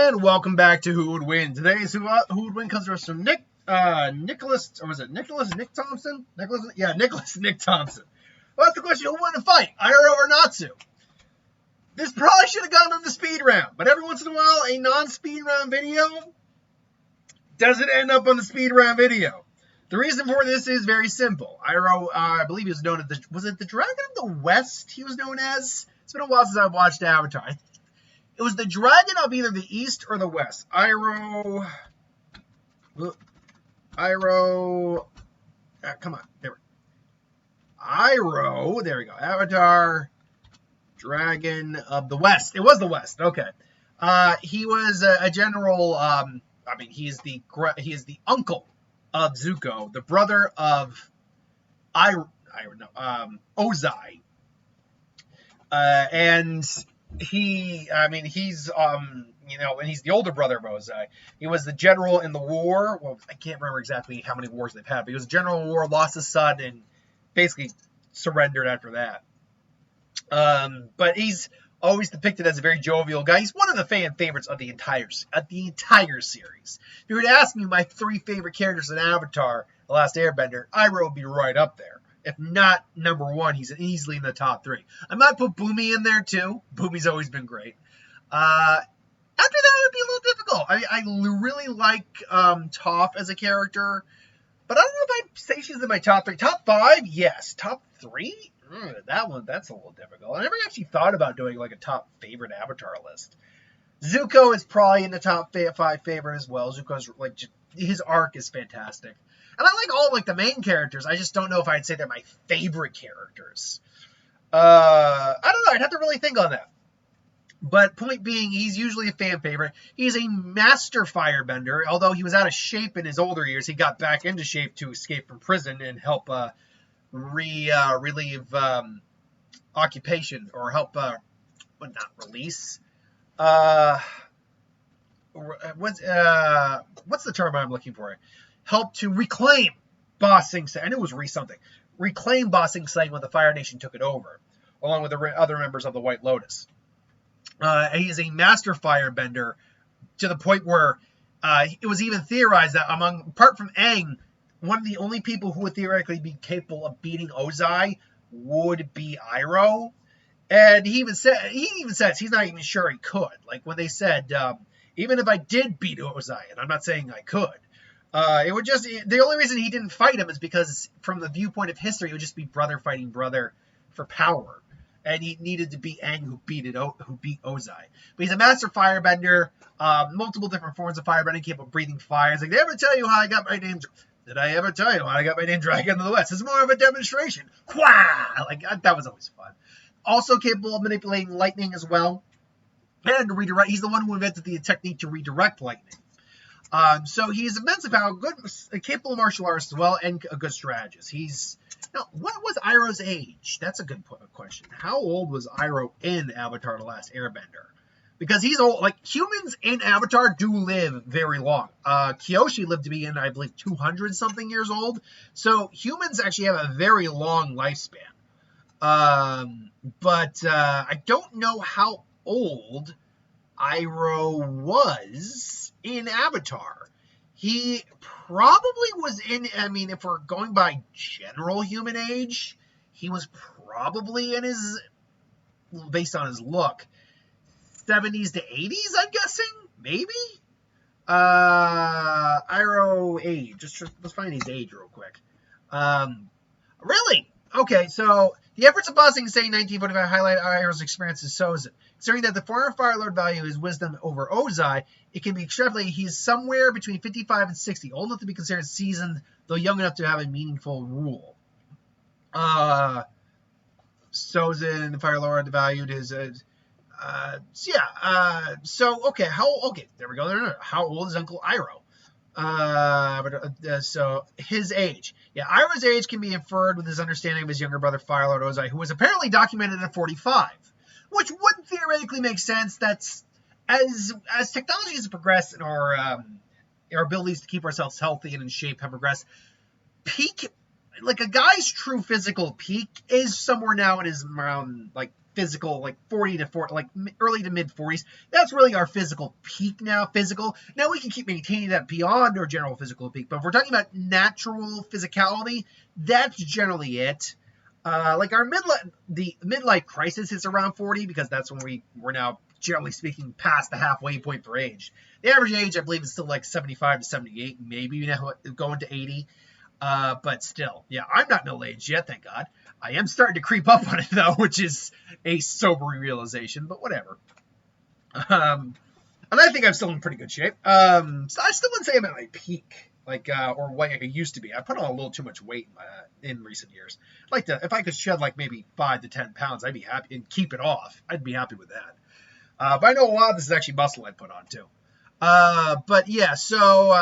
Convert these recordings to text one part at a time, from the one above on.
And welcome back to Who Would Win. Today's Who Would Win comes to us from Nick Thompson? Nicholas Nick Thompson. Well, that's the question: who won the fight, Iroh or Natsu? This probably should have gone on the speed round, but every once in a while, a non-speed round video doesn't end up on the speed round video. The reason for this is very simple. Iroh, I believe he was known as the Dragon of the West? He was known as. It's been a while since I've watched Avatar. It was the Dragon of either the East or the West. Iroh. Come on. There we go. Iroh. There we go. Avatar. Dragon of the West. It was the West. Okay. He was a general. He is the uncle of Zuko, the brother of Ozai. And he's and he's the older brother of Ozai. He was the general in the war. Well, I can't remember exactly how many wars they've had, but he was a general in the war, lost his son, and basically surrendered after that. But he's always depicted as a very jovial guy. He's one of the fan favorites of the entire series. If you were to ask me my 3 favorite characters in Avatar: The Last Airbender, Iroh would be right up there. If not number 1, he's easily in the top 3. I might put Boomy in there too. Boomy's always been great. After that, it would be a little difficult. I really like Toph as a character, but I don't know if I'd say she's in my top 3. Top 5, yes. Top 3? That's a little difficult. I never actually thought about doing like a top favorite Avatar list. Zuko is probably in the top 5 favorite as well. Zuko's his arc is fantastic. And I like all the main characters. I just don't know if I'd say they're my favorite characters. I don't know. I'd have to really think on that. But point being, he's usually a fan favorite. He's a master firebender. Although he was out of shape in his older years, he got back into shape to escape from prison and help relieve occupation, or help not release. What's the term I'm looking for? Help to reclaim Ba Sing Se. I knew it was something. Reclaim Ba Sing Se when the Fire Nation took it over, along with the other members of the White Lotus. He is a master firebender to the point where it was even theorized that apart from Aang, one of the only people who would theoretically be capable of beating Ozai would be Iroh. And he even says he's not even sure he could. Like when they said, even if I did beat Ozai, and I'm not saying I could, the only reason he didn't fight him is because from the viewpoint of history, it would just be brother fighting brother for power. And he needed to beat Aang, who beat Ozai. But he's a master firebender, multiple different forms of firebending, capable of breathing fire. It's like, did I ever tell you how I got my name? Did I ever tell you how I got my name Dragon of the West? It's more of a demonstration. Quah! That was always fun. Also capable of manipulating lightning as well. And redirect. He's the one who invented the technique to redirect lightning. So he's immensely powerful, capable of martial arts as well, and a good strategist. What was Iroh's age? That's a good question. How old was Iroh in Avatar: The Last Airbender? Because he's old. Humans in Avatar do live very long. Kyoshi lived to be I believe, 200-something years old. So humans actually have a very long lifespan. But I don't know how old Iroh was in Avatar. He probably was if we're going by general human age, he was probably in based on his look, 70s to 80s, I'm guessing? Maybe? Iroh age. Let's find his age real quick. Really? Okay, so the efforts of Ba Sing Se in 1945 highlight Iroh's experience as Sozin. Considering that the former Fire Lord value his wisdom over Ozai, it can be extrapolated he's somewhere between 55 and 60, old enough to be considered seasoned, though young enough to have a meaningful rule. Sozin, the Fire Lord, valued his... there we go. How old is Uncle Iroh? So his age. Yeah, Iroh's age can be inferred with his understanding of his younger brother, Fire Lord Ozai, who was apparently documented at 45. Which would theoretically make sense. That's as technology has progressed and our abilities to keep ourselves healthy and in shape have progressed. A guy's true physical peak is somewhere now in his around physical, like 40 to 40, like early to mid 40s. That's really our physical peak now. Now we can keep maintaining that beyond our general physical peak, but if we're talking about natural physicality, that's generally it. Like our midlife crisis is around 40 because that's when we're now, generally speaking, past the halfway point for age. The average age, I believe, is still like 75 to 78, maybe going to 80. But still, yeah, I'm not middle aged yet, thank God. I am starting to creep up on it though, which is a sobering realization, but whatever. And I think I'm still in pretty good shape. So I still wouldn't say I'm at my peak, or what I used to be. I put on a little too much weight in recent years. If I could shed like maybe 5 to 10 pounds, I'd be happy, and keep it off. I'd be happy with that. But I know a lot of this is actually muscle I put on too. But yeah, so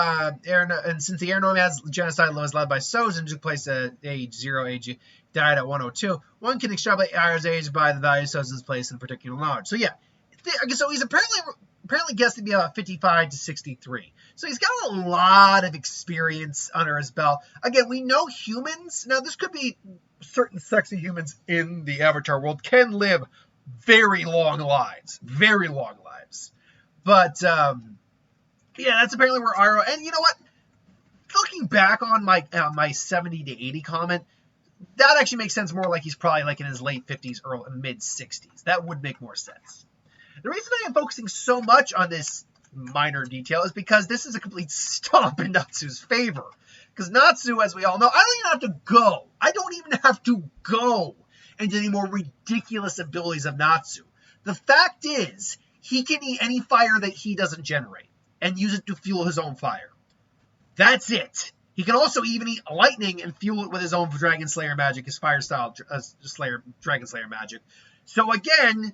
and since the Air Nomad's genocide was led by Sozin, took place at age 0, age died at 102, one can extrapolate Iroh's age by the value of Sozin's place in particular knowledge. So yeah, so he's apparently guessed to be about 55 to 63. So he's got a lot of experience under his belt. Again, we know humans, now this could be certain sexy humans in the Avatar world, can live very long lives. But, yeah, that's apparently where Iroh, and you know what? Looking back on my 70 to 80 comment, that actually makes sense more like he's probably like in his late 50s, early mid 60s. That would make more sense. The reason I am focusing so much on this minor detail is because this is a complete stomp in Natsu's favor. Because Natsu, as we all know, I don't even have to go into any more ridiculous abilities of Natsu. The fact is, he can eat any fire that he doesn't generate and use it to fuel his own fire. That's it. He can also even eat lightning and fuel it with his own Dragon Slayer magic, his fire style Dragon Slayer magic. So again,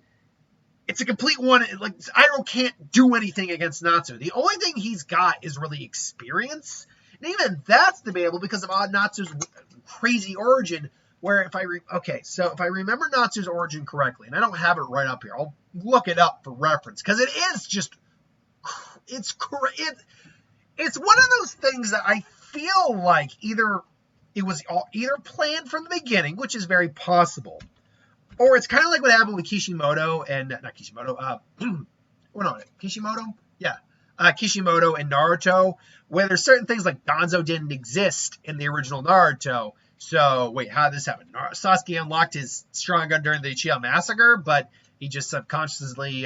it's a complete one. Like, Iroh can't do anything against Natsu. The only thing he's got is really experience. And even that's debatable because of Natsu's crazy origin. Where if I remember Natsu's origin correctly, and I don't have it right up here, I'll look it up for reference because it is just it's one of those things that I feel like it was either planned from the beginning, which is very possible, or it's kind of like what happened with Kishimoto and Kishimoto and Naruto, where there's certain things like Danzo didn't exist in the original Naruto. So wait, how did this happen? Sasuke unlocked his Sharingan during the Uchiha massacre, but he just subconsciously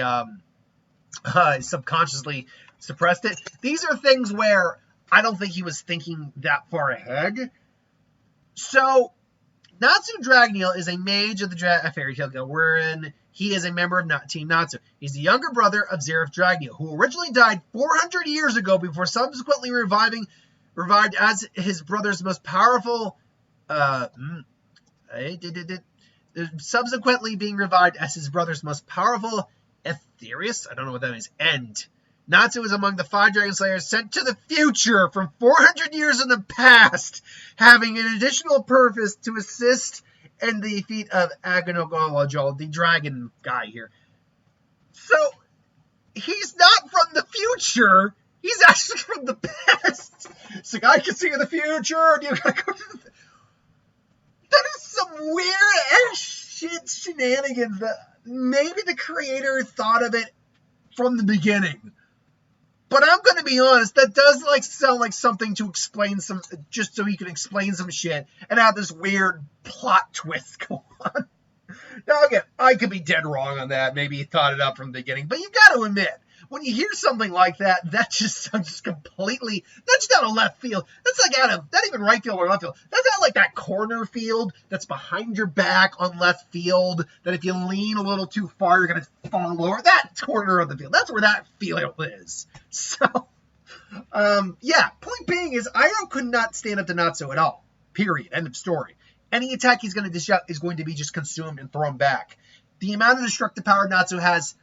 suppressed it. These are things where I don't think he was thinking that far ahead. So Natsu Dragneel is a mage of the Fairy Tail Guild, wherein he is a member of Team Natsu. He's the younger brother of Zeref Dragneel, who originally died 400 years ago before subsequently revived as his brother's most powerful. Subsequently being revived as his brother's most powerful Aetherius. I don't know what that means. End. Natsu is among the 5 Dragon Slayers sent to the future from 400 years in the past, having an additional purpose to assist in the defeat of Agonogolajol, the dragon guy here. So, he's not from the future. He's actually from the past. So, I can see in the future. You gotta go to the... That is some weird-ass shit shenanigans that maybe the creator thought of it from the beginning. But I'm going to be honest, that does sound like something to explain just so he can explain some shit and have this weird plot twist go on. Now again, I could be dead wrong on that. Maybe he thought it up from the beginning. But you got to admit, when you hear something like that, that just sounds completely, that's out of left field. That's like out of, not even right field or left field. That's out like that corner field that's behind your back on left field, that if you lean a little too far, you're going to fall over. That corner of the field. That's where that field is. So, yeah, point being is Iroh could not stand up to Natsu at all. Period. End of story. Any attack he's going to dish out is going to be just consumed and thrown back. The amount of destructive power Natsu has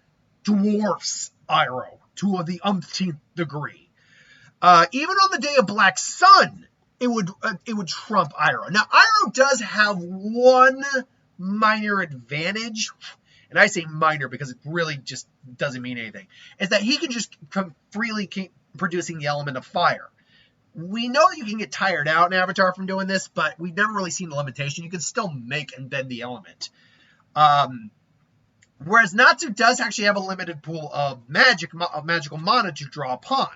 dwarfs Iroh to the umpteenth degree. Even on the day of Black Sun, it would trump Iroh. Now, Iroh does have one minor advantage, and I say minor because it really just doesn't mean anything, is that he can just freely keep producing the element of fire. We know that you can get tired out in Avatar from doing this, but we've never really seen the limitation. You can still make and bend the element. Whereas Natsu does actually have a limited pool of magical mana to draw upon.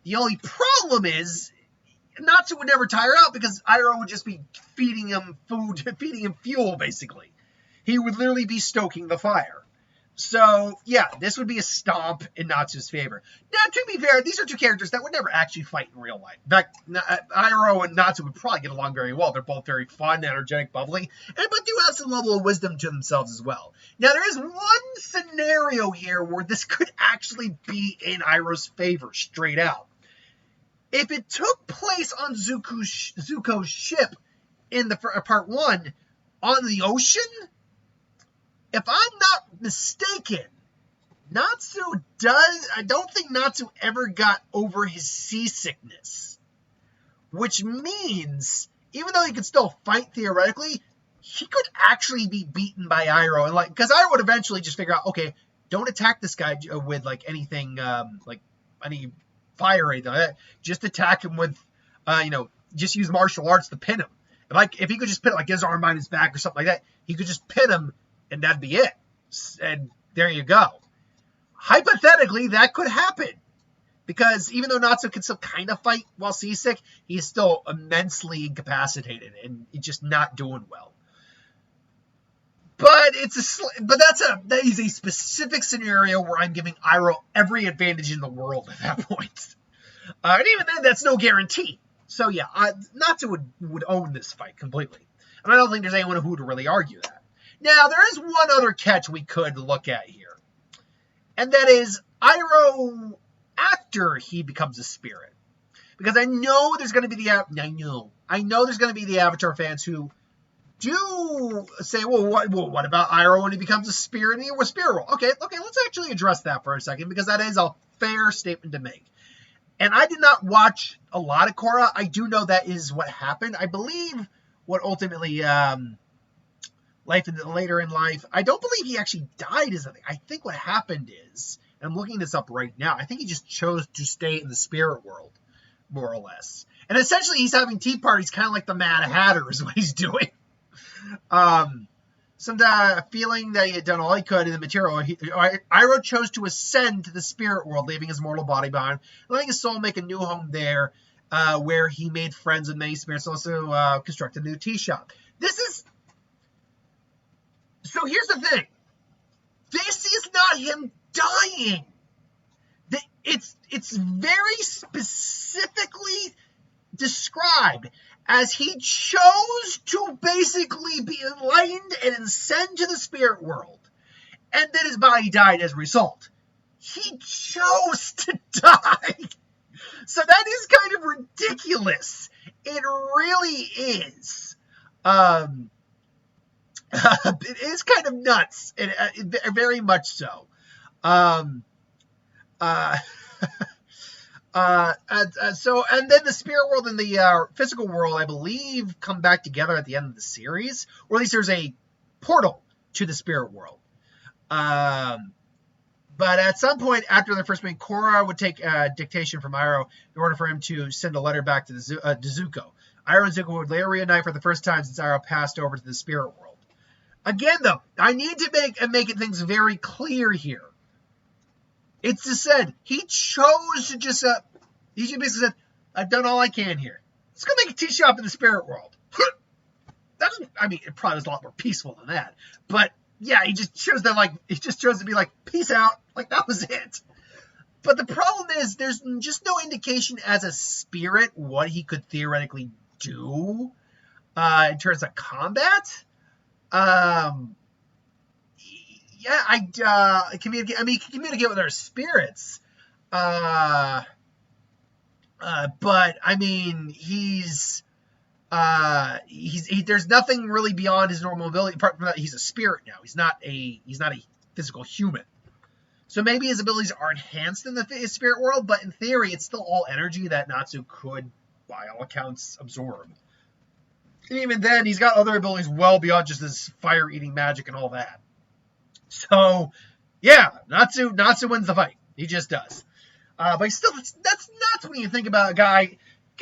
The only problem is Natsu would never tire out because Iroh would just be feeding him food, feeding him fuel, basically. He would literally be stoking the fire. So, yeah, this would be a stomp in Natsu's favor. Now, to be fair, these are two characters that would never actually fight in real life. In fact, Iroh and Natsu would probably get along very well. They're both very fun, energetic, bubbly, but do have some level of wisdom to themselves as well. Now, there is one scenario here where this could actually be in Iroh's favor, straight out. If it took place on Zuko's ship in the part 1 on the ocean, if I'm not mistaken, I don't think Natsu ever got over his seasickness. Which means, even though he could still fight theoretically, he could actually be beaten by Iroh. And because Iroh would eventually just figure out, okay, don't attack this guy with anything, any fire or anything like that. Just attack him with, just use martial arts to pin him. If he could just pin his arm behind his back or something like that, he could just pin him and that'd be it. And there you go. Hypothetically, that could happen. Because even though Natsu can still kind of fight while seasick, he's still immensely incapacitated and he's just not doing well. But that is a specific scenario where I'm giving Iroh every advantage in the world at that point. And even then, that's no guarantee. So yeah, Natsu would own this fight completely. And I don't think there's anyone who would really argue that. Now, there is one other catch we could look at here. And that is Iroh after he becomes a spirit. Because I know there's going to be the Avatar fans who do say, well, what about Iroh when he becomes a spirit in the spirit world? Okay, let's actually address that for a second, because that is a fair statement to make. And I did not watch a lot of Korra. I do know that is what happened. I believe what ultimately, later in life, I don't believe he actually died is the thing. I think what happened is, and I'm looking this up right now, I think he just chose to stay in the spirit world, more or less. And essentially he's having tea parties, kind of like the Mad Hatter is what he's doing. Some feeling that he had done all he could in the material, Iroh chose to ascend to the spirit world, leaving his mortal body behind, letting his soul make a new home there, where he made friends with many spirits, also constructed a new tea shop. So here's the thing. This is not him dying. It's very specifically described as he chose to basically be enlightened and ascend to the spirit world. And then his body died as a result. He chose to die. So that is kind of ridiculous. It really is. It is kind of nuts. Very much so. And then the spirit world and the physical world, I believe, come back together at the end of the series, or at least there's a portal to the spirit world. But at some point after the first meeting, Korra would take dictation from Iroh in order for him to send a letter back to Zuko. Iroh and Zuko would later reunite for the first time since Iroh passed over to the spirit world. Again, though, I need to make things very clear here. It's just said, he chose to just, he just basically said, I've done all I can here. Let's go make a tea shop in the spirit world. It probably was a lot more peaceful than that. But, yeah, he just chose to be like, peace out. Like, that was it. But the problem is, there's just no indication as a spirit what he could theoretically do in terms of combat. He can communicate with our spirits. But I mean, there's nothing really beyond his normal ability. Apart from that, he's a spirit now. He's not a physical human. So maybe his abilities are enhanced in the spirit world, but in theory, it's still all energy that Natsu could, by all accounts, absorb. And even then, he's got other abilities well beyond just his fire-eating magic and all that. So, yeah, Natsu wins the fight. He just does. But still, that's nuts when you think about a guy. Can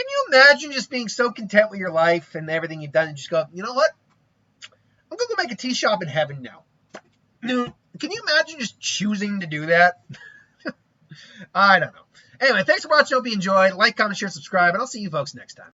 you imagine just being so content with your life and everything you've done and just go, you know what? I'm going to go make a tea shop in heaven now. Can you imagine just choosing to do that? I don't know. Anyway, thanks for watching. Hope you enjoyed. Like, comment, share, subscribe, and I'll see you folks next time.